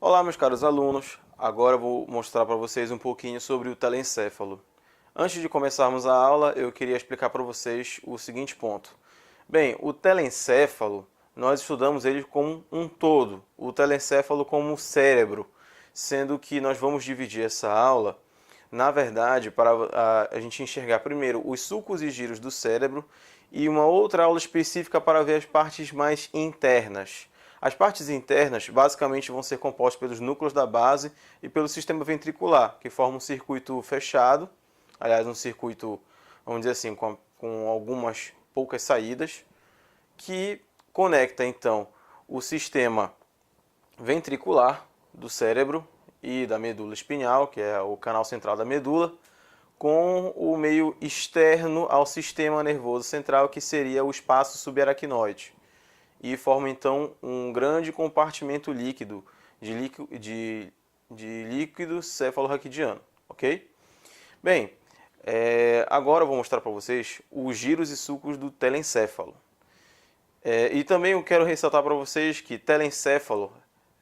Olá, meus caros alunos. Agora eu vou mostrar para vocês um pouquinho sobre o telencéfalo. Antes de começarmos a aula, eu queria explicar para vocês o seguinte ponto. Bem, o telencéfalo, nós estudamos ele como um todo, o telencéfalo como cérebro, sendo que nós vamos dividir essa aula, na verdade, para a gente enxergar primeiro os sulcos e giros do cérebro e uma outra aula específica para ver as partes mais internas. As partes internas basicamente vão ser compostas pelos núcleos da base e pelo sistema ventricular, que forma um circuito fechado, aliás, um circuito, vamos dizer assim, com algumas poucas saídas, que conecta então o sistema ventricular do cérebro e da medula espinhal, que é o canal central da medula, com o meio externo ao sistema nervoso central, que seria o espaço subaracnoide. E forma então um grande compartimento líquido de líquido cefalorraquidiano, ok? Bem, agora eu vou mostrar para vocês os giros e sulcos do telencéfalo. E também eu quero ressaltar para vocês que telencéfalo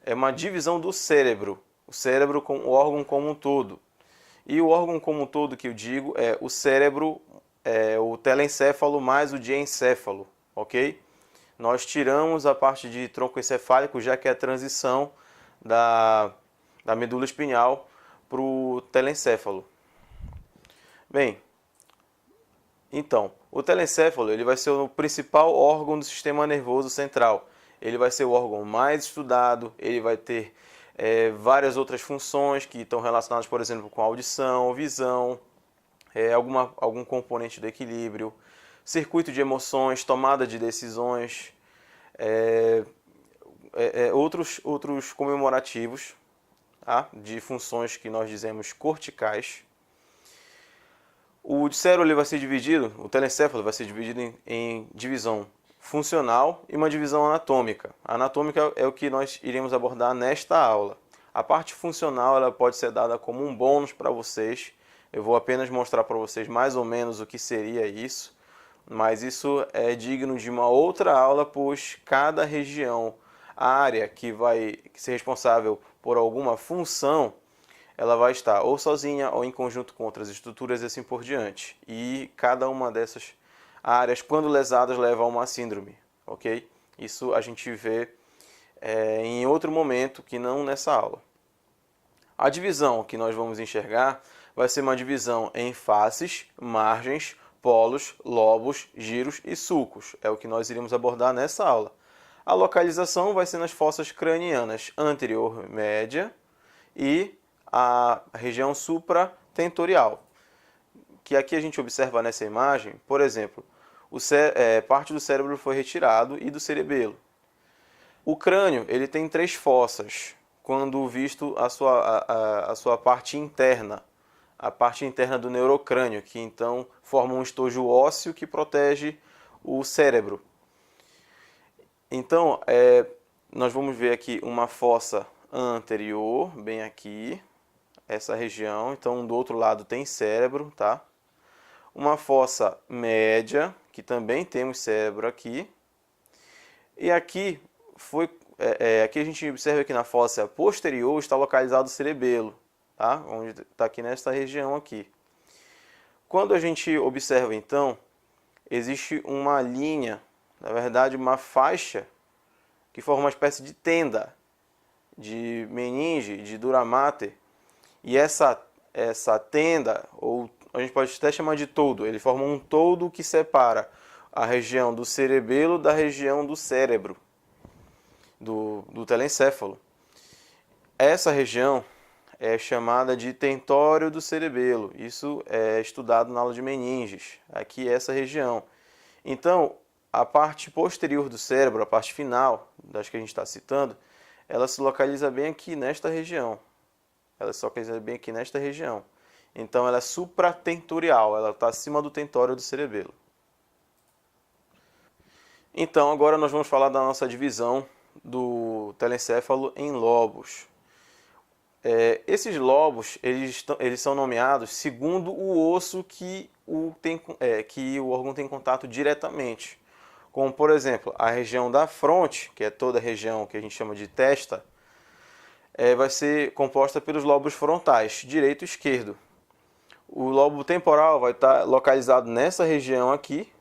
é uma divisão do cérebro, o cérebro com o órgão como um todo. E o órgão como um todo que eu digo é o cérebro, o telencéfalo mais o diencéfalo, ok? Nós tiramos a parte de tronco encefálico, já que é a transição da medula espinhal para o telencéfalo. Bem, então, o telencéfalo ele vai ser o principal órgão do sistema nervoso central. Ele vai ser o órgão mais estudado, ele vai ter várias outras funções que estão relacionadas, por exemplo, com audição, visão, algum componente do equilíbrio, circuito de emoções, tomada de decisões, outros comemorativos, tá? De funções que nós dizemos corticais. O cérebro ele vai ser dividido, o telencéfalo vai ser dividido em divisão funcional e uma divisão anatômica. A anatômica é o que nós iremos abordar nesta aula. A parte funcional ela pode ser dada como um bônus para vocês. Eu vou apenas mostrar para vocês mais ou menos o que seria isso, mas isso é digno de uma outra aula, pois cada região, a área que vai ser responsável por alguma função, ela vai estar ou sozinha ou em conjunto com outras estruturas e assim por diante. E cada uma dessas áreas, quando lesadas, leva a uma síndrome, ok? Isso a gente vê em outro momento, que não nessa aula. A divisão que nós vamos enxergar vai ser uma divisão em faces, margens, polos, lobos, giros e sulcos. É o que nós iremos abordar nessa aula. A localização vai ser nas fossas cranianas anterior média e a região supratentorial, que aqui a gente observa nessa imagem, por exemplo, parte do cérebro foi retirado e do cerebelo. O crânio ele tem 3 fossas, quando visto a sua parte interna, a parte interna do neurocrânio, que então forma um estojo ósseo que protege o cérebro. Então, nós vamos ver aqui uma fossa anterior, bem aqui, essa região. Então, do outro lado tem cérebro, tá? Uma fossa média, que também temos cérebro aqui. E aqui aqui a gente observa que na fossa posterior está localizado o cerebelo, tá? Onde está aqui nesta região aqui. Quando a gente observa então, existe uma linha, na verdade uma faixa, que forma uma espécie de tenda, de meninge, de dura mater. E essa tenda, ou a gente pode até chamar de todo, ele forma um todo que separa a região do cerebelo da região do cérebro, do telencéfalo. Essa região é chamada de tentório do cerebelo. Isso é estudado na aula de meninges. Aqui é essa região. Então, a parte posterior do cérebro, a parte final das que a gente está citando, ela se localiza bem aqui nesta região. Então, ela é supratentorial, ela está acima do tentório do cerebelo. Então, agora nós vamos falar da nossa divisão do telencéfalo em lobos. Esses lobos eles são nomeados segundo o osso que o órgão tem contato diretamente. Como, por exemplo, a região da fronte, que é toda a região que a gente chama de testa, vai ser composta pelos lobos frontais, direito e esquerdo. O lobo temporal vai estar localizado nessa região aqui,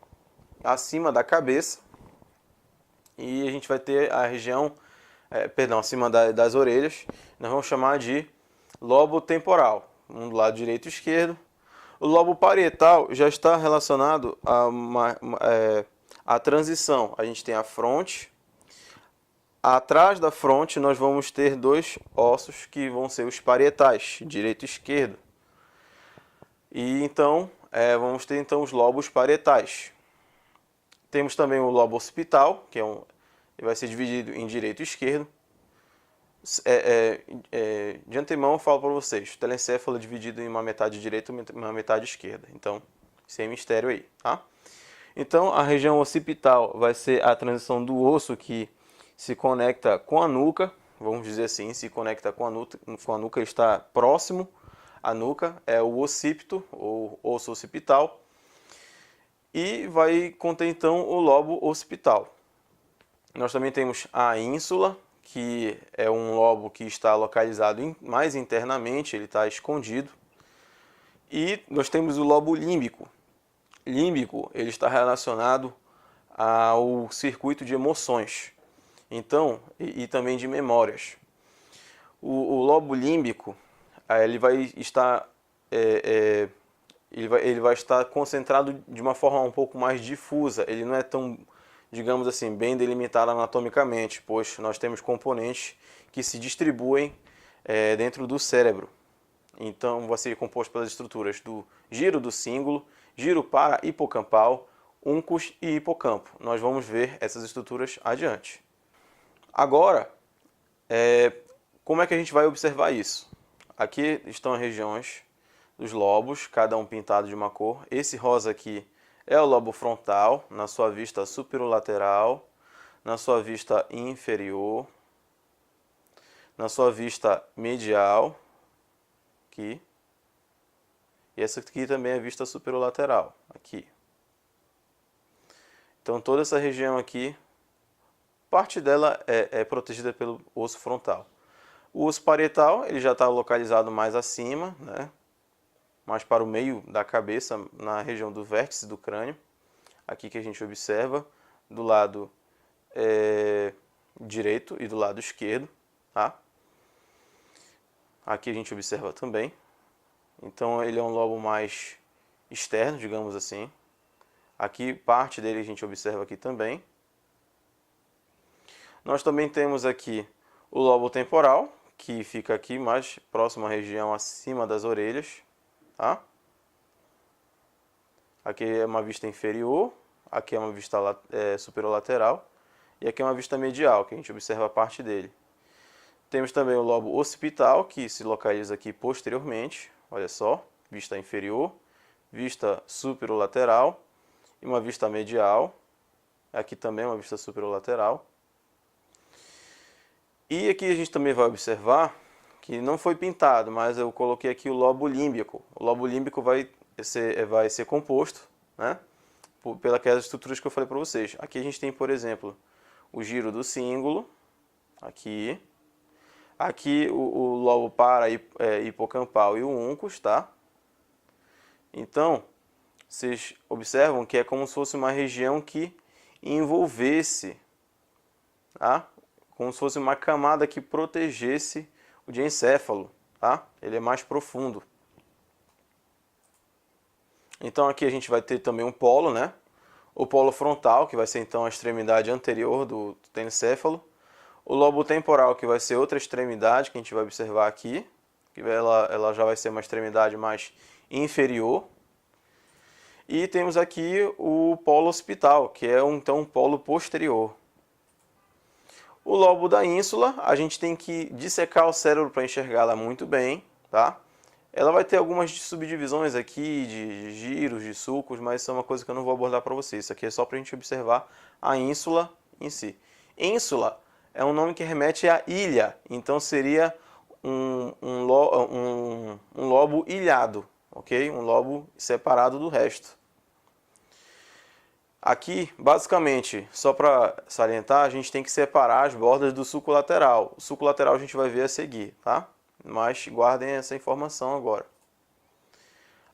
acima da cabeça. E a gente vai ter a região, acima das orelhas, nós vamos chamar de lobo temporal, um do lado direito e esquerdo. O lobo parietal já está relacionado a transição. A gente tem a fronte. Atrás da fronte nós vamos ter dois ossos que vão ser os parietais, direito e esquerdo. E então, vamos ter então os lobos parietais. Temos também o lobo occipital, que vai ser dividido em direito e esquerdo. De antemão eu falo para vocês, o telencéfalo é dividido em uma metade direita e uma metade esquerda. Então, sem mistério aí, tá? Então, a região occipital vai ser a transição do osso que se conecta com a nuca, vamos dizer assim, se conecta com a nuca, está próximo à nuca, é o occipito, ou osso occipital, e vai conter então o lobo occipital. Nós também temos a ínsula, que é um lobo que está localizado mais internamente, ele está escondido. E nós temos o lobo límbico. Límbico, ele está relacionado ao circuito de emoções, então, e também de memórias. O lobo límbico, ele vai estar ele vai estar concentrado de uma forma um pouco mais difusa. Ele não é tão, digamos assim, bem delimitado anatomicamente, pois nós temos componentes que se distribuem dentro do cérebro. Então, vai ser composto pelas estruturas do giro do cíngulo, giro para-hipocampal, uncus e hipocampo. Nós vamos ver essas estruturas adiante. Agora, como é que a gente vai observar isso? Aqui estão as regiões dos lobos, cada um pintado de uma cor. Esse rosa aqui é o lobo frontal, na sua vista superolateral, na sua vista inferior, na sua vista medial, aqui. E essa aqui também é a vista superolateral, aqui. Então toda essa região aqui, parte dela é protegida pelo osso frontal. O osso parietal, ele já está localizado mais acima, né? Mais para o meio da cabeça, na região do vértice do crânio. Aqui que a gente observa, do lado direito e do lado esquerdo, tá? Aqui a gente observa também. Então ele é um lobo mais externo, digamos assim. Aqui parte dele a gente observa aqui também. Nós também temos aqui o lobo temporal, que fica aqui mais próximo à região acima das orelhas, tá? Aqui é uma vista inferior, aqui é uma vista superolateral e aqui é uma vista medial, que a gente observa a parte dele. Temos também o lobo occipital, que se localiza aqui posteriormente, olha só, vista inferior, vista superolateral e uma vista medial. Aqui também é uma vista superolateral. E aqui a gente também vai observar que não foi pintado, mas eu coloquei aqui o lobo límbico. O lobo límbico vai ser composto, né, pelas estruturas que eu falei para vocês. Aqui a gente tem, por exemplo, o giro do cíngulo, aqui. Aqui o lobo para-hipocampal e o uncus, tá? Então, vocês observam que é como se fosse uma região que envolvesse, tá? Como se fosse uma camada que protegesse o diencéfalo, tá? Ele é mais profundo. Então aqui a gente vai ter também um polo, né? O polo frontal, que vai ser então a extremidade anterior do telecéfalo. O lobo temporal, que vai ser outra extremidade que a gente vai observar aqui, que ela já vai ser uma extremidade mais inferior. E temos aqui o polo occipital, que é então um polo posterior. O lobo da ínsula, a gente tem que dissecar o cérebro para enxergá-la muito bem, tá? Ela vai ter algumas subdivisões aqui de giros, de sulcos, mas isso é uma coisa que eu não vou abordar para vocês. Isso aqui é só para a gente observar a ínsula em si. Ínsula é um nome que remete à ilha, então seria um lobo ilhado, ok? Um lobo separado do resto. Aqui, basicamente, só para salientar, a gente tem que separar as bordas do sulco lateral. O sulco lateral a gente vai ver a seguir, tá? Mas guardem essa informação agora.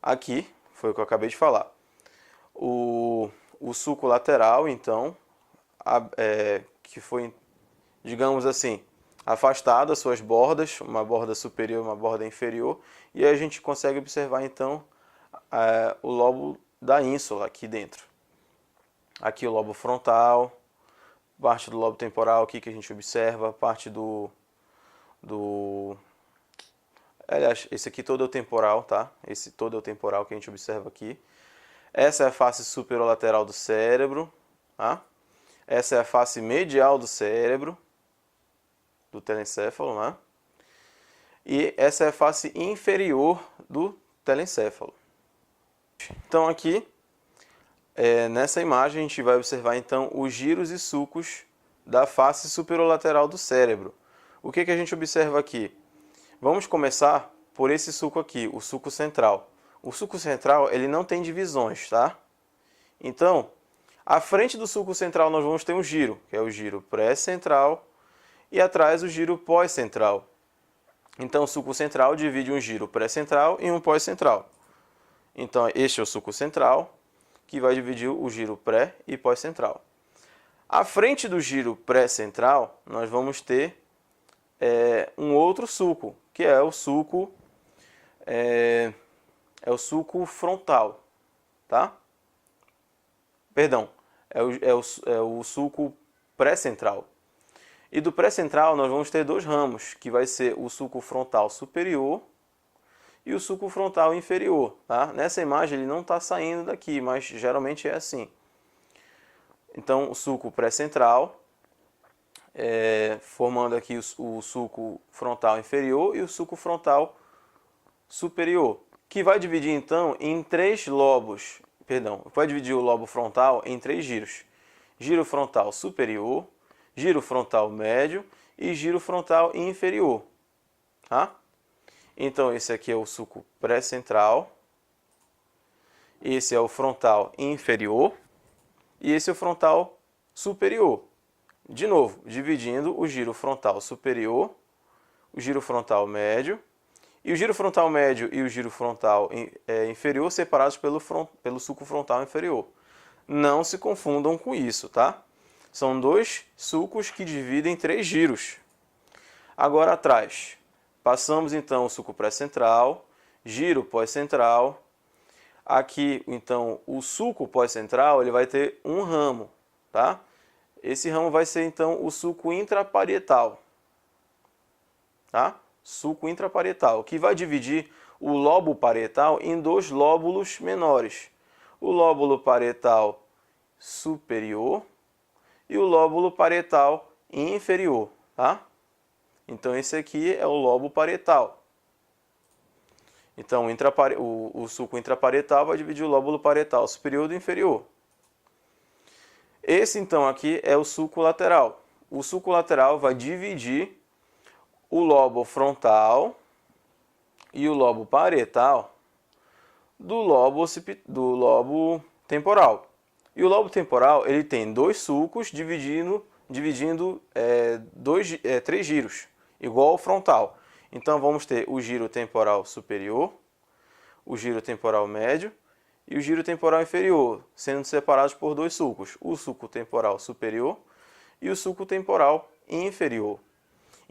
Aqui, foi o que eu acabei de falar. O sulco lateral, então, que foi, digamos assim, afastado as suas bordas, uma borda superior e uma borda inferior, e aí a gente consegue observar, então, o lobo da ínsula aqui dentro. Aqui o lobo frontal, parte do lobo temporal aqui que a gente observa, parte aliás, esse aqui todo é o temporal, tá? Esse todo é o temporal que a gente observa aqui. Essa é a face superolateral do cérebro, tá? Essa é a face medial do cérebro, do telencéfalo, né? E essa é a face inferior do telencéfalo. Então aqui, nessa imagem a gente vai observar então os giros e sulcos da face superolateral do cérebro. O que a gente observa aqui? Vamos começar por esse sulco aqui, o sulco central. O sulco central ele não tem divisões, tá? Então, à frente do sulco central nós vamos ter um giro, que é o giro pré-central, e atrás o giro pós-central. Então o sulco central divide um giro pré-central e um pós-central. Então este é o sulco central, que vai dividir o giro pré e pós-central. À frente do giro pré-central, nós vamos ter um outro sulco, que é o sulco frontal, tá? Perdão, é o sulco pré-central. E do pré-central nós vamos ter dois ramos, que vai ser o sulco frontal superior e o sulco frontal inferior, tá? Nessa imagem ele não está saindo daqui, mas geralmente é assim. Então o sulco pré-central, formando aqui o sulco frontal inferior e o sulco frontal superior, que vai dividir então em três lobos, vai dividir o lobo frontal em três giros. Giro frontal superior, giro frontal médio e giro frontal inferior, tá? Então esse aqui é o sulco pré-central, esse é o frontal inferior e esse é o frontal superior. De novo, dividindo o giro frontal superior, o giro frontal médio, e o giro frontal médio e o giro frontal inferior separados pelo sulco frontal inferior. Não se confundam com isso, tá? São dois sulcos que dividem três giros. Agora atrás, passamos então o sulco pré-central, giro pós-central. Aqui, então, o sulco pós-central ele vai ter um ramo, tá? Esse ramo vai ser então o sulco intraparietal, tá? Sulco intraparietal, que vai dividir o lobo parietal em dois lóbulos menores. O lóbulo parietal superior e o lóbulo parietal inferior, tá? Então esse aqui é o lobo parietal. Então o sulco intraparietal vai dividir o lóbulo parietal superior do inferior. Esse então aqui é o sulco lateral. O sulco lateral vai dividir o lobo frontal e o lobo parietal do lobo temporal. E o lobo temporal ele tem dois sulcos dividindo três giros, igual ao frontal. Então vamos ter o giro temporal superior, o giro temporal médio e o giro temporal inferior, sendo separados por dois sulcos, o sulco temporal superior e o sulco temporal inferior.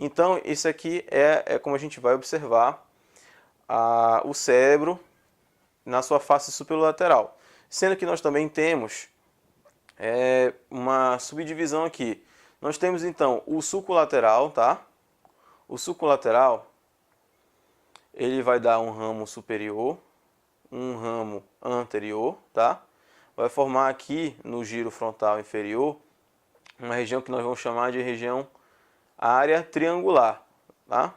Então, isso aqui é como a gente vai observar o cérebro na sua face superolateral. Sendo que nós também temos uma subdivisão aqui. Nós temos então o sulco lateral, tá? O sulco lateral ele vai dar um ramo superior, um ramo anterior, tá? Vai formar aqui no giro frontal inferior uma região que nós vamos chamar de região área triangular, tá?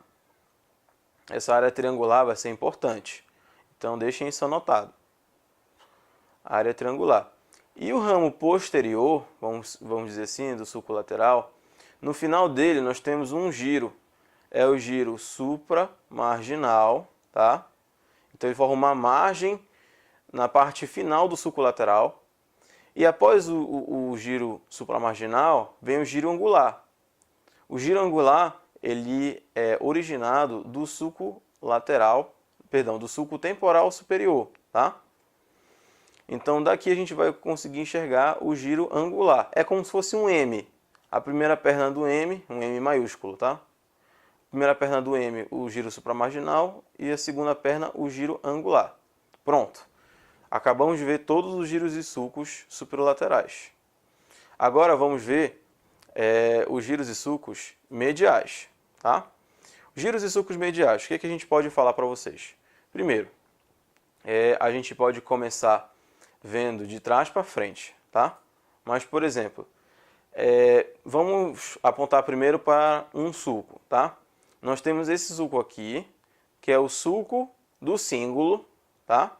Essa área triangular vai ser importante, então deixem isso anotado. Área triangular. E o ramo posterior, vamos dizer assim, do sulco lateral, no final dele nós temos um giro, é o giro supramarginal, tá? Então ele forma uma margem na parte final do sulco lateral, E após o giro supramarginal, vem o giro angular. O giro angular, ele é originado do sulco lateral, perdão, do sulco temporal superior, tá? Então daqui a gente vai conseguir enxergar o giro angular. É como se fosse um M. A primeira perna do M, um M maiúsculo, tá? Primeira perna do M, o giro supramarginal, e a segunda perna, o giro angular. Pronto. Acabamos de ver todos os giros e sulcos superolaterais. Agora vamos ver os giros e sulcos mediais, tá? Giros e sulcos mediais, o que a gente pode falar para vocês? Primeiro, a gente pode começar vendo de trás para frente, tá? Mas, por exemplo, vamos apontar primeiro para um sulco, tá? Nós temos esse sulco aqui, que é o sulco do cíngulo, tá?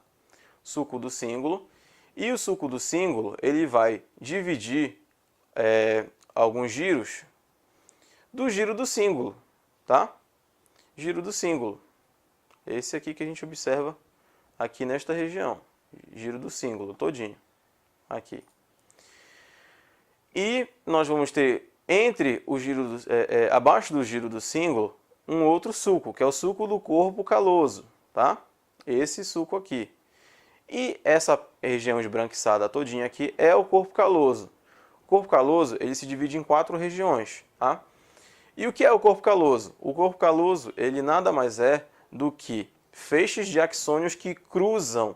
Sulco do cíngulo. E o sulco do cíngulo, ele vai dividir alguns giros do giro do cíngulo, tá? Giro do cíngulo. Esse aqui que a gente observa aqui nesta região. Giro do cíngulo, todinho. Aqui. E nós vamos ter entre o giro abaixo do giro do cíngulo um outro sulco, que é o sulco do corpo caloso, tá? Esse sulco aqui. E essa região esbranquiçada todinha aqui é o corpo caloso. O corpo caloso, ele se divide em 4 regiões, tá? E o que é o corpo caloso? O corpo caloso, ele nada mais é do que feixes de axônios que cruzam,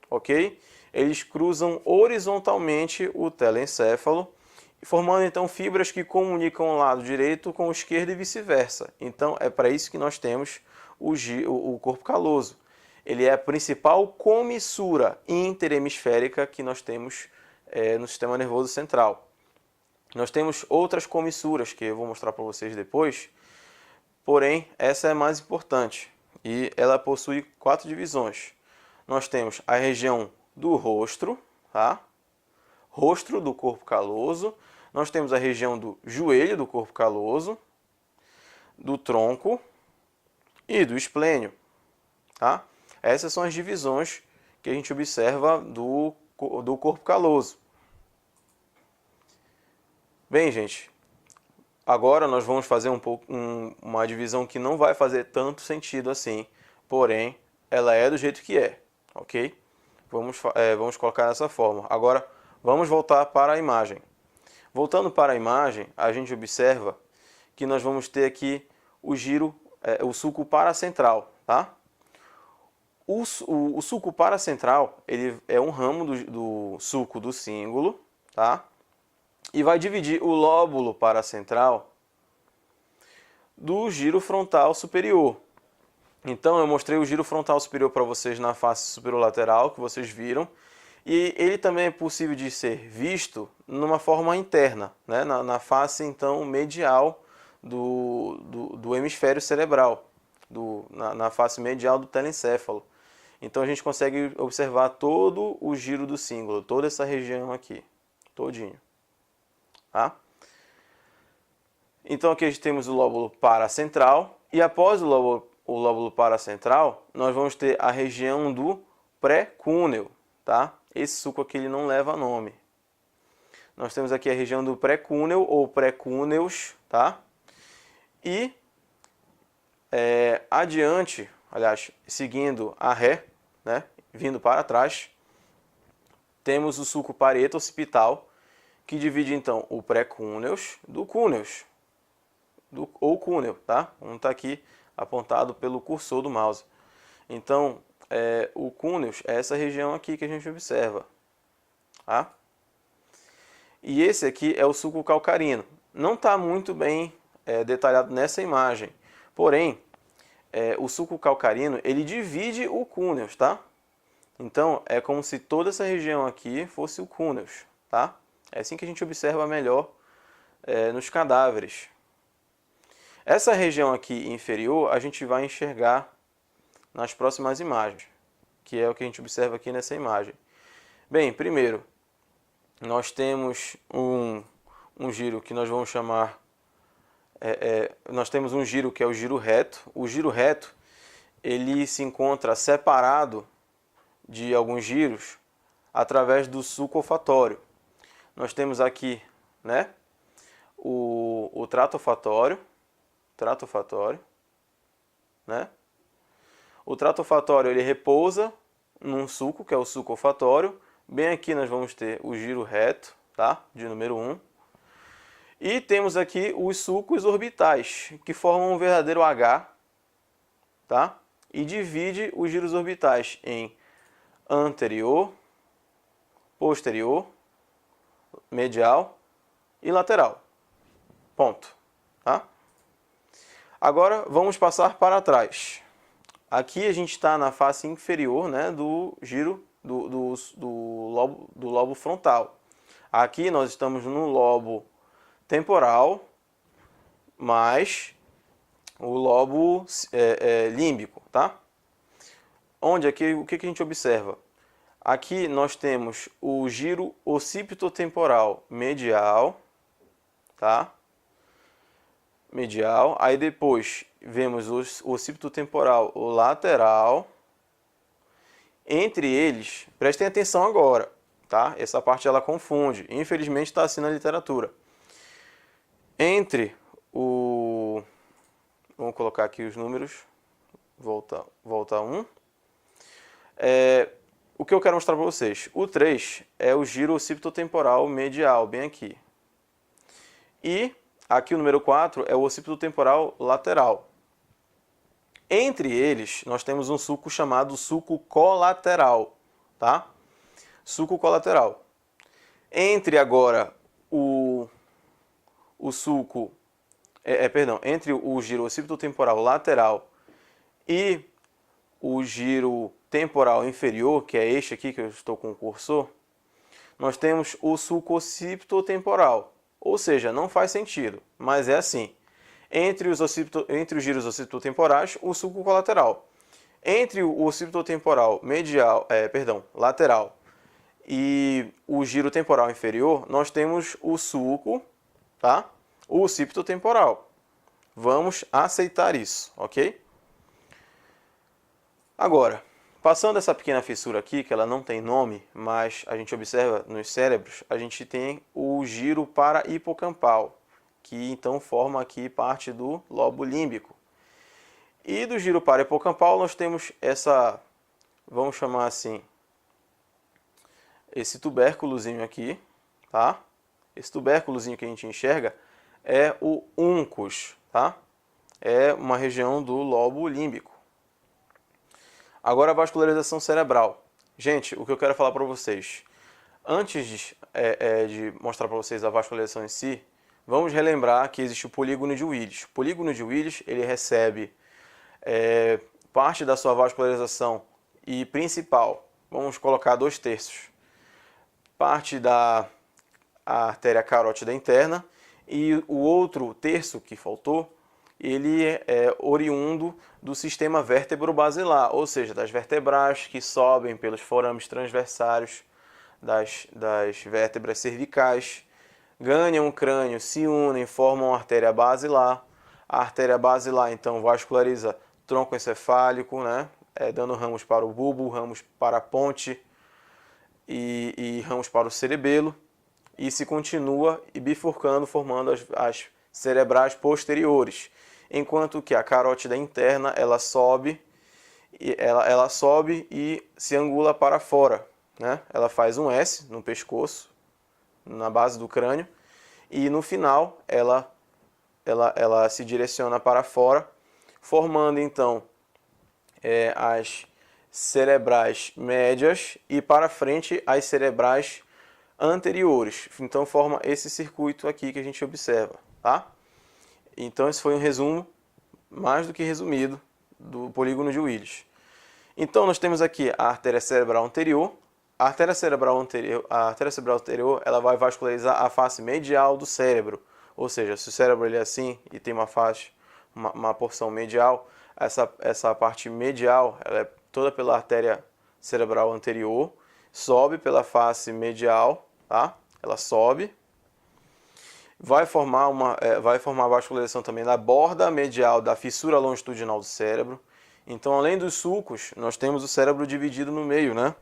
ok? Eles cruzam horizontalmente o telencéfalo, formando então fibras que comunicam o lado direito com o esquerdo e vice-versa. Então é para isso que nós temos o corpo caloso. Ele é a principal comissura interhemisférica que nós temos no sistema nervoso central. Nós temos outras comissuras que eu vou mostrar para vocês depois, porém essa é mais importante e ela possui 4 divisões. Nós temos a região do rostro, tá? Rostro do corpo caloso. Nós temos a região do joelho do corpo caloso, do tronco e do esplênio, tá? Essas são as divisões que a gente observa do corpo caloso. Bem, gente, agora nós vamos fazer uma divisão que não vai fazer tanto sentido assim, porém, ela é do jeito que é, ok? Vamos colocar dessa forma. Agora, vamos voltar para a imagem. Voltando para a imagem, a gente observa que nós vamos ter aqui o giro, o sulco paracentral, tá? O sulco paracentral, ele é um ramo do sulco do cíngulo, tá? E vai dividir o lóbulo paracentral do giro frontal superior. Então eu mostrei o giro frontal superior para vocês na face superolateral, que vocês viram. E ele também é possível de ser visto numa forma interna, né? na face então medial do hemisfério cerebral, na face medial do telencéfalo. Então a gente consegue observar todo o giro do cíngulo, toda essa região aqui, todinho. Tá? Então aqui a gente temos o lóbulo paracentral, e após o lóbulo paracentral, nós vamos ter a região do pré-cúneo, tá? Esse sulco aqui ele não leva nome. Nós temos aqui a região do pré-cúneo ou pré-cúneos, tá? E adiante, aliás, seguindo a ré, né? Vindo para trás, temos o sulco parieto-occipital, que divide então o pré-cúneos do cúneos, ou cúneo, tá? Um está aqui apontado pelo cursor do mouse. Então, o cúneos é essa região aqui que a gente observa, tá? E esse aqui é o sulco calcarino. Não está muito bem detalhado nessa imagem, porém, o sulco calcarino ele divide o cúneos, tá? Então, é como se toda essa região aqui fosse o cúneos, tá? É assim que a gente observa melhor nos cadáveres. Essa região aqui inferior a gente vai enxergar nas próximas imagens, que é o que a gente observa aqui nessa imagem. Bem, primeiro, nós temos um giro que nós vamos chamar... nós temos um giro que é o giro reto. O giro reto, ele se encontra separado de alguns giros através do sulco olfatório. Nós temos aqui, né, o trato olfatório, né? O trato olfatório ele repousa num sulco, que é o sulco olfatório. Bem aqui nós vamos ter o giro reto, tá? De número 1. E temos aqui os sulcos orbitais, que formam um verdadeiro H, tá? E divide os giros orbitais em anterior, posterior, medial e lateral. Ponto. Tá? Agora vamos passar para trás. Aqui a gente está na face inferior, né, do giro do lobo frontal. Aqui nós estamos no lobo temporal mais o lobo límbico, tá? Onde aqui o que a gente observa? Aqui nós temos o giro occipitotemporal medial, tá? Medial. Aí depois vemos o occipitotemporal lateral. Entre eles, prestem atenção agora, tá? Essa parte ela confunde. Infelizmente está assim na literatura. Entre o... Vamos colocar aqui os números. Volta 1. O que eu quero mostrar para vocês? O 3 é o giro occipitotemporal medial, bem aqui. E aqui o número 4 é o occipitotemporal lateral. Entre eles, nós temos um sulco chamado sulco colateral, tá? Sulco colateral. Entre agora o sulco, entre o giro occipitotemporal lateral e o giro temporal inferior, que é este aqui que eu estou com o cursor, nós temos o sulco occipitotemporal. Ou seja, não faz sentido, mas é assim. Entre os giros occipitotemporais, o sulco colateral. Entre o occipitotemporal lateral e o giro temporal inferior, nós temos o sulco, tá? O occipitotemporal. Vamos aceitar isso, ok? Agora, passando essa pequena fissura aqui, que ela não tem nome, mas a gente observa nos cérebros, a gente tem o giro para-hipocampal, que então forma aqui parte do lobo límbico. E do giro para-hipocampal nós temos essa, vamos chamar assim, esse tubérculozinho aqui, tá? Esse tubérculozinho que a gente enxerga é o uncus, tá? É uma região do lobo límbico. Agora a vascularização cerebral. Gente, o que eu quero falar para vocês, antes de mostrar para vocês a vascularização em si, vamos relembrar que existe o polígono de Willis. O polígono de Willis ele recebe parte da sua vascularização e principal, vamos colocar 2/3, parte da artéria carótida interna e o outro terço que faltou, ele é oriundo do sistema vértebro-basilar, ou seja, das vertebrais que sobem pelos forames transversários das vértebras cervicais, ganham o crânio, se unem, formam a artéria basilar. A artéria basilar, então, vasculariza tronco encefálico, né? Dando ramos para o bulbo, ramos para a ponte e ramos para o cerebelo. E se continua e bifurcando, formando as cerebrais posteriores. Enquanto que a carótida interna ela sobe e se angula para fora, né? Ela faz um S no pescoço, na base do crânio, e no final ela se direciona para fora, formando então as cerebrais médias e para frente as cerebrais anteriores. Então forma esse circuito aqui que a gente observa, tá? Então esse foi um resumo, mais do que resumido, do polígono de Willis. Então nós temos aqui a artéria cerebral anterior. A artéria cerebral anterior ela vai vascularizar a face medial do cérebro. Ou seja, se o cérebro ele é assim e tem uma porção medial, essa parte medial ela é toda pela artéria cerebral anterior, sobe pela face medial, tá? Ela sobe. Vai formar a vascularização também da borda medial da fissura longitudinal do cérebro. Então, além dos sulcos, nós temos o cérebro dividido no meio, né?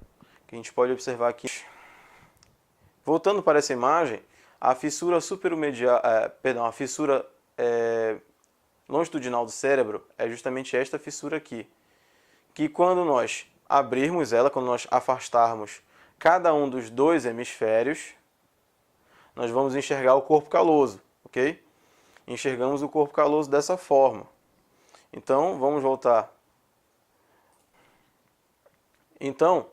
que a gente pode observar aqui. Voltando para essa imagem, a fissura a fissura longitudinal do cérebro é justamente esta fissura aqui, que quando nós abrirmos ela, quando nós afastarmos cada um dos dois hemisférios, nós vamos enxergar o corpo caloso, ok? Enxergamos o corpo caloso dessa forma. Então, vamos voltar. Então,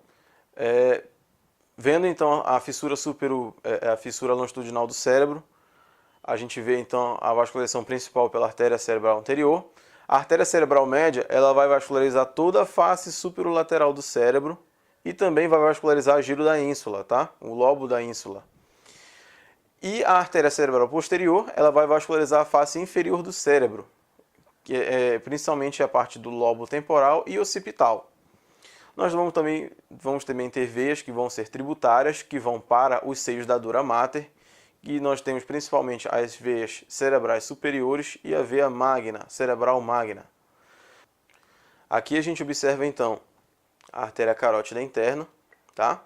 vendo então a fissura a fissura longitudinal do cérebro, a gente vê então a vascularização principal pela artéria cerebral anterior. A artéria cerebral média, ela vai vascularizar toda a face superolateral do cérebro e também vai vascularizar o giro da ínsula, tá? O lobo da ínsula. E a artéria cerebral posterior, ela vai vascularizar a face inferior do cérebro, que principalmente a parte do lobo temporal e occipital. Nós vamos também ter veias que vão ser tributárias, que vão para os seios da dura mater, e nós temos principalmente as veias cerebrais superiores e a veia magna, cerebral magna. Aqui a gente observa então a artéria carótida interna, tá?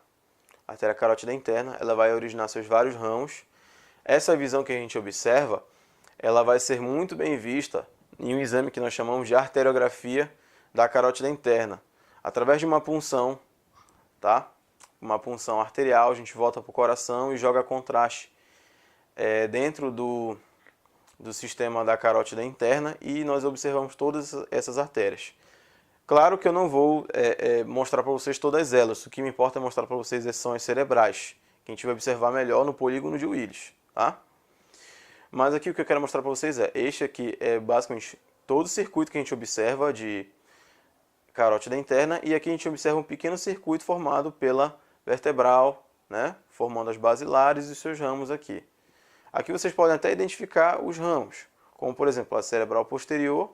A artéria carótida interna, ela vai originar seus vários ramos. Essa visão que a gente observa, ela vai ser muito bem vista em um exame que nós chamamos de arteriografia da carótida interna. Através de uma punção, tá? Uma punção arterial, a gente volta para o coração e joga contraste dentro do sistema da carótida interna e nós observamos todas essas artérias. Claro que eu não vou mostrar para vocês todas elas, o que me importa é mostrar para vocês as sessões cerebrais, que a gente vai observar melhor no polígono de Willis, tá? Mas aqui o que eu quero mostrar para vocês este aqui é basicamente todo o circuito que a gente observa de carótida interna, e aqui a gente observa um pequeno circuito formado pela vertebral, né, formando as basilares e os seus ramos aqui. Aqui vocês podem até identificar os ramos, como por exemplo a cerebral posterior,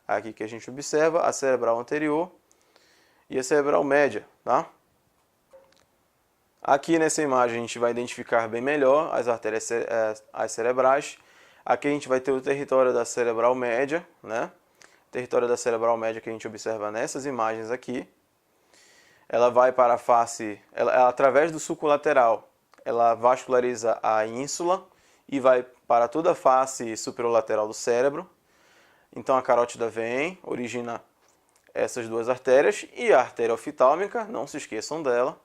aqui que a gente observa, a cerebral anterior e a cerebral média, tá? Aqui nessa imagem a gente vai identificar bem melhor as artérias as cerebrais. Aqui a gente vai ter o território da cerebral média, né? O território da cerebral média que a gente observa nessas imagens aqui. Ela vai para a face, ela através do sulco lateral, ela vasculariza a ínsula e vai para toda a face superolateral do cérebro. Então a carótida vem, origina essas duas artérias e a artéria oftálmica, não se esqueçam dela.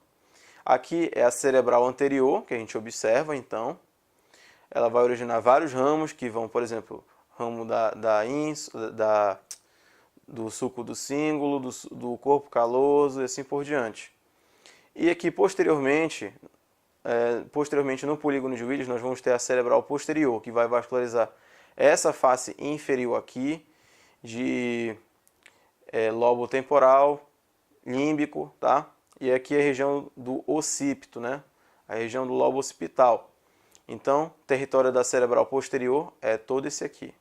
Aqui é a cerebral anterior, que a gente observa, então. Ela vai originar vários ramos que vão, por exemplo, ramo do sulco do cíngulo, do corpo caloso e assim por diante. E aqui posteriormente no polígono de Willis, nós vamos ter a cerebral posterior, que vai vascularizar essa face inferior aqui, de lobo temporal, límbico, tá? E aqui a região do occipito, né? A região do lobo occipital. Então, território da cerebral posterior é todo esse aqui.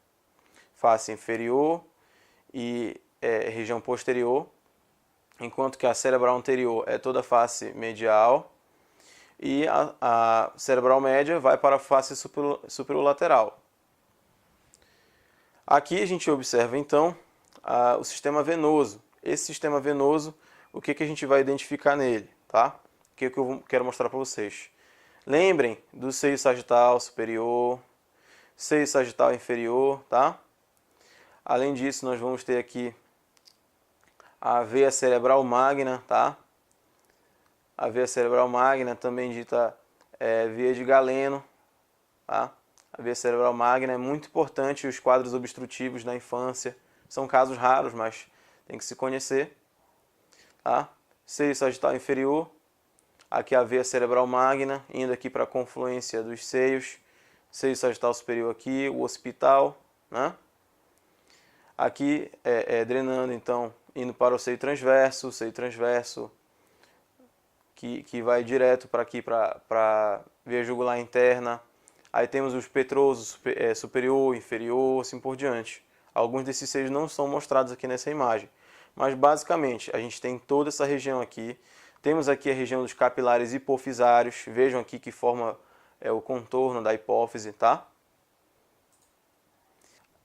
Face inferior e região posterior, enquanto que a cerebral anterior é toda a face medial e a cerebral média vai para a face superolateral. Aqui a gente observa então o sistema venoso. Esse sistema venoso, o que a gente vai identificar nele, tá? O que eu quero mostrar para vocês. Lembrem do seio sagital superior, seio sagital inferior, tá? Além disso, nós vamos ter aqui a veia cerebral magna, tá? A veia cerebral magna, também dita veia de Galeno, tá? A veia cerebral magna é muito importante, os quadros obstrutivos na infância. São casos raros, mas tem que se conhecer. Tá? Seio sagital inferior, aqui a veia cerebral magna, indo aqui para a confluência dos seios. Seio sagital superior aqui, o occipital, né? Aqui drenando, então, indo para o seio transverso que vai direto para aqui, para a veia jugular interna. Aí temos os petrosos superior, inferior, assim por diante. Alguns desses seios não são mostrados aqui nessa imagem. Mas basicamente a gente tem toda essa região aqui. Temos aqui a região dos capilares hipofisários. Vejam aqui que forma o contorno da hipófise, tá?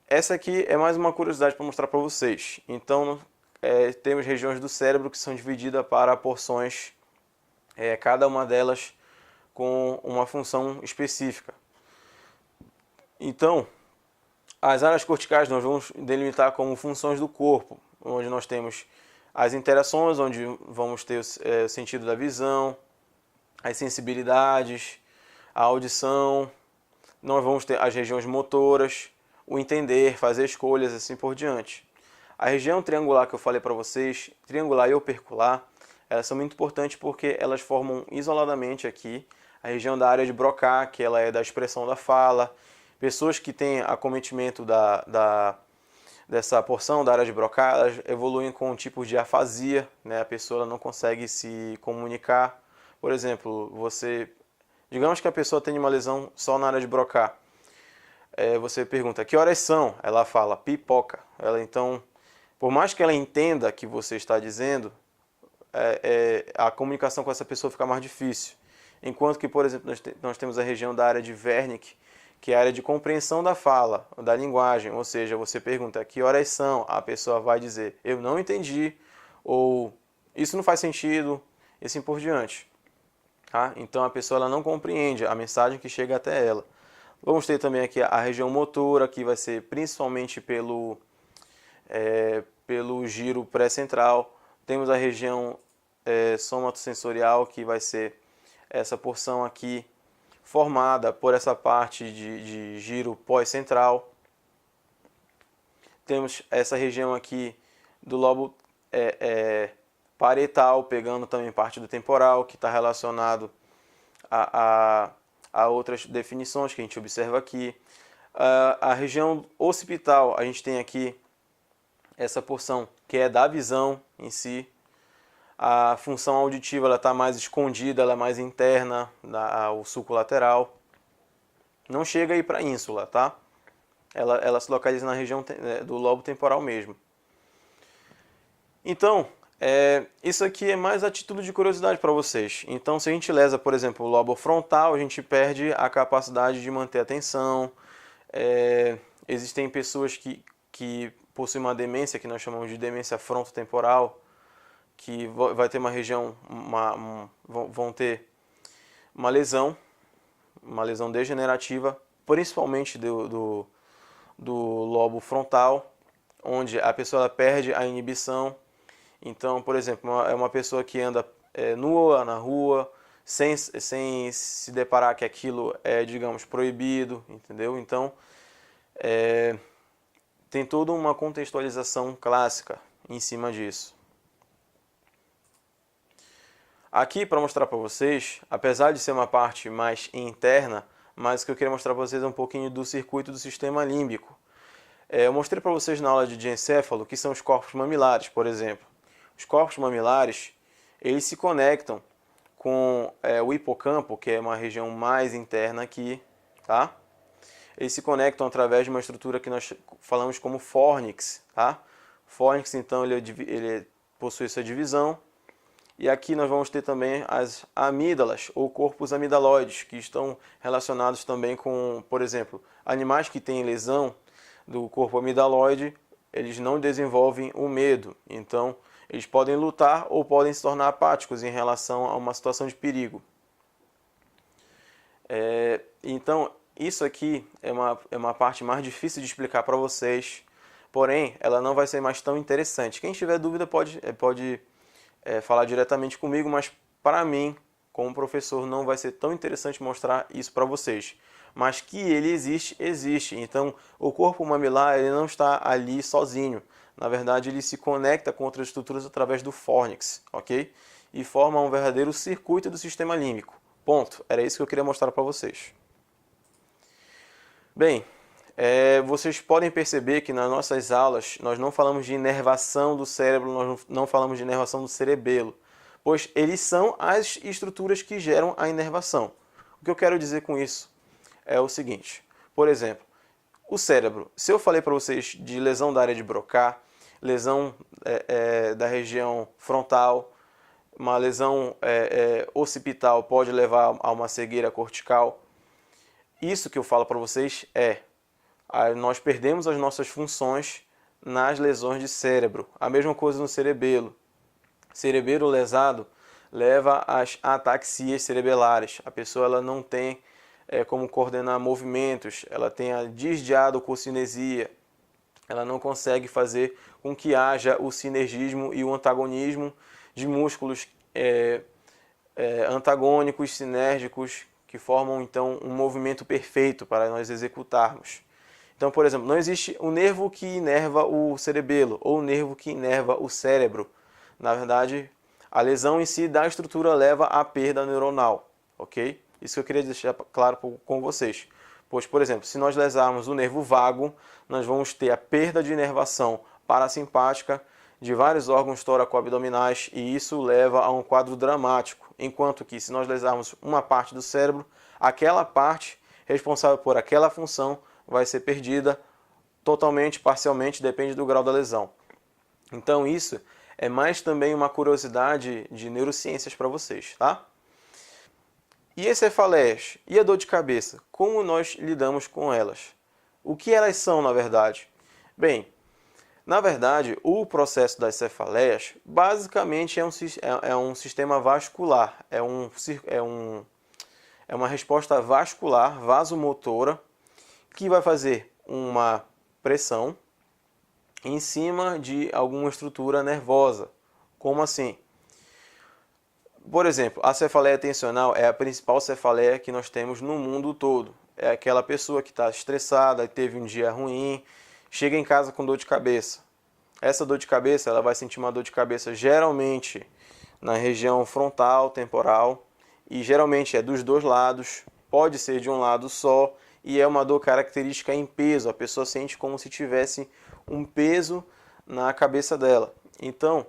Essa aqui é mais uma curiosidade para mostrar para vocês. Então temos regiões do cérebro que são divididas para porções cada uma delas com uma função específica. Então, as áreas corticais nós vamos delimitar como funções do corpo, onde nós temos as interações, onde vamos ter o sentido da visão, as sensibilidades, a audição, nós vamos ter as regiões motoras, o entender, fazer escolhas, assim por diante. A região triangular que eu falei para vocês, triangular e opercular, elas são muito importantes porque elas formam isoladamente aqui a região da área de Broca, que ela é da expressão da fala. Pessoas que têm acometimento dessa porção da área de Broca, elas evoluem com um tipo de afasia, né? A pessoa não consegue se comunicar. Por exemplo, digamos que a pessoa tem uma lesão só na área de Broca. Você pergunta, que horas são? Ela fala, pipoca. Então, por mais que ela entenda o que você está dizendo, a comunicação com essa pessoa fica mais difícil. Enquanto que, por exemplo, nós temos a região da área de Wernicke, que é a área de compreensão da fala, da linguagem. Ou seja, você pergunta, que horas são? A pessoa vai dizer, eu não entendi, ou isso não faz sentido, e assim por diante. Tá? Então a pessoa ela não compreende a mensagem que chega até ela. Vamos ter também aqui a região motora, que vai ser principalmente pelo giro pré-central. Temos a região somatosensorial, que vai ser essa porção aqui, formada por essa parte de giro pós-central. Temos essa região aqui do lobo parietal, pegando também parte do temporal, que está relacionado a outras definições que a gente observa aqui. A região occipital, a gente tem aqui essa porção que é da visão em si. A função auditiva está mais escondida, ela é mais interna, o sulco lateral. Não chega aí para a ínsula, tá? Ela se localiza na região do lobo temporal mesmo. Então, isso aqui é mais a título de curiosidade para vocês. Então, se a gente lesa, por exemplo, o lobo frontal, a gente perde a capacidade de manter a atenção. Existem pessoas que possuem uma demência, que nós chamamos de demência frontotemporal, que vai ter uma região, vão ter uma lesão degenerativa, principalmente do lobo frontal, onde a pessoa perde a inibição. Então, por exemplo, é uma pessoa que anda nua na rua, sem se deparar que aquilo é, digamos, proibido, entendeu? Então, tem toda uma contextualização clássica em cima disso. Aqui, para mostrar para vocês, apesar de ser uma parte mais interna, mas o que eu queria mostrar para vocês é um pouquinho do circuito do sistema límbico. Eu mostrei para vocês na aula de diencéfalo que são os corpos mamilares, por exemplo. Os corpos mamilares, eles se conectam com o hipocampo, que é uma região mais interna aqui, tá? Eles se conectam através de uma estrutura que nós falamos como fórnix, tá? Fórnix, então, ele possui essa divisão. E aqui nós vamos ter também as amígdalas, ou corpos amidaloides, que estão relacionados também com, por exemplo, animais que têm lesão do corpo amidaloide, eles não desenvolvem o medo. Então, eles podem lutar ou podem se tornar apáticos em relação a uma situação de perigo. Então, isso aqui é uma parte mais difícil de explicar para vocês, porém, ela não vai ser mais tão interessante. Quem tiver dúvida pode falar diretamente comigo, mas para mim, como professor, não vai ser tão interessante mostrar isso para vocês. Mas que ele existe, existe. Então, o corpo mamilar ele não está ali sozinho. Na verdade, ele se conecta com outras estruturas através do fórnix, ok? E forma um verdadeiro circuito do sistema límbico. Ponto. Era isso que eu queria mostrar para vocês. Bem, vocês podem perceber que nas nossas aulas nós não falamos de inervação do cérebro, nós não falamos de inervação do cerebelo, pois eles são as estruturas que geram a inervação. O que eu quero dizer com isso é o seguinte, por exemplo, o cérebro, se eu falei para vocês de lesão da área de Broca, lesão da região frontal, uma lesão occipital pode levar a uma cegueira cortical, isso que eu falo para vocês nós perdemos as nossas funções nas lesões de cérebro. A mesma coisa no cerebelo. Cerebelo lesado leva às ataxias cerebelares. A pessoa ela não tem como coordenar movimentos, ela tem a disdiadococinesia, ela não consegue fazer com que haja o sinergismo e o antagonismo de músculos antagônicos, sinérgicos, que formam então um movimento perfeito para nós executarmos. Então, por exemplo, não existe o nervo que inerva o cerebelo ou o nervo que inerva o cérebro. Na verdade, a lesão em si da estrutura leva à perda neuronal, ok? Isso que eu queria deixar claro com vocês. Pois, por exemplo, se nós lesarmos o nervo vago, nós vamos ter a perda de inervação parasimpática de vários órgãos tóraco-abdominais e isso leva a um quadro dramático. Enquanto que, se nós lesarmos uma parte do cérebro, aquela parte responsável por aquela função vai ser perdida totalmente, parcialmente, depende do grau da lesão. Então isso é mais também uma curiosidade de neurociências para vocês, tá? E as cefaleias e a dor de cabeça, como nós lidamos com elas? O que elas são, na verdade? Bem, na verdade, o processo das cefaleias basicamente é um sistema vascular, é uma resposta vascular, vasomotora, que vai fazer uma pressão em cima de alguma estrutura nervosa. Como assim? Por exemplo, a cefaleia tensional é a principal cefaleia que nós temos no mundo todo. É aquela pessoa que está estressada, teve um dia ruim, chega em casa com dor de cabeça. Essa dor de cabeça, ela vai sentir uma dor de cabeça geralmente na região frontal, temporal, e geralmente é dos dois lados, pode ser de um lado só, e é uma dor característica em peso. A pessoa sente como se tivesse um peso na cabeça dela. Então,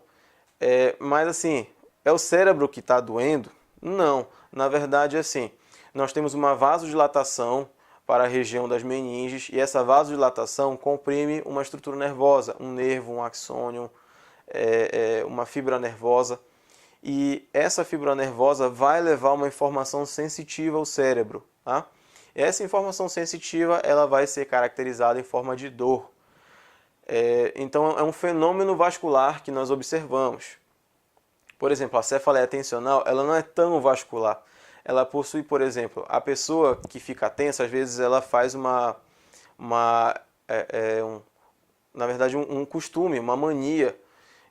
mas assim, é o cérebro que está doendo? Não, na verdade é assim, nós temos uma vasodilatação para a região das meninges e essa vasodilatação comprime uma estrutura nervosa, um nervo, um axônio, uma fibra nervosa. E essa fibra nervosa vai levar uma informação sensitiva ao cérebro, tá? Essa informação sensitiva ela vai ser caracterizada em forma de dor. Então é um fenômeno vascular que nós observamos. Por exemplo, a cefaleia tensional ela não é tão vascular. Ela possui, por exemplo, a pessoa que fica tensa, às vezes ela faz na verdade um costume, uma mania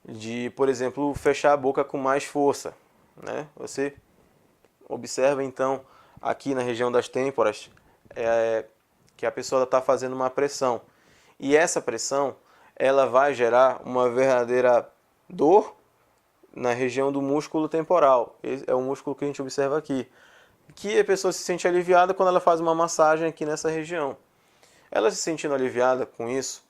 de, por exemplo, fechar a boca com mais força, né? Você observa então aqui na região das têmporas que a pessoa está fazendo uma pressão e essa pressão ela vai gerar uma verdadeira dor na região do músculo temporal. Esse é o músculo que a gente observa aqui, que a pessoa se sente aliviada quando ela faz uma massagem aqui nessa região. Ela se sentindo aliviada com isso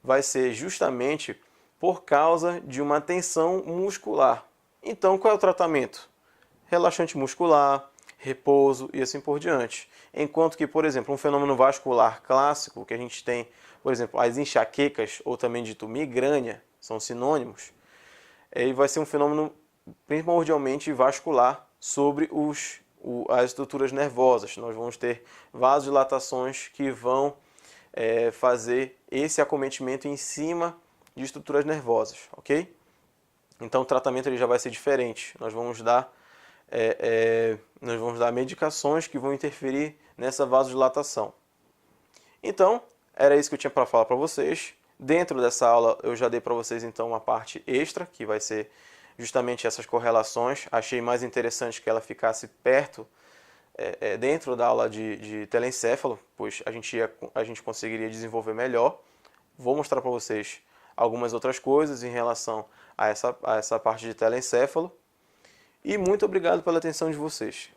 vai ser justamente por causa de uma tensão muscular. Então, qual é o tratamento? Relaxante muscular, repouso e assim por diante. Enquanto que, por exemplo, um fenômeno vascular clássico que a gente tem, por exemplo, as enxaquecas ou também dito migrânia, são sinônimos, ele vai ser um fenômeno primordialmente vascular sobre as estruturas nervosas. Nós vamos ter vasodilatações que vão fazer esse acometimento em cima de estruturas nervosas, ok? Então o tratamento ele já vai ser diferente. Nós vamos dar medicações que vão interferir nessa vasodilatação. Então, era isso que eu tinha para falar para vocês. Dentro dessa aula eu já dei para vocês então uma parte extra, que vai ser justamente essas correlações. Achei mais interessante que ela ficasse perto, dentro da aula de telencéfalo, pois a gente conseguiria desenvolver melhor. Vou mostrar para vocês algumas outras coisas em relação a essa parte de telencéfalo. E muito obrigado pela atenção de vocês.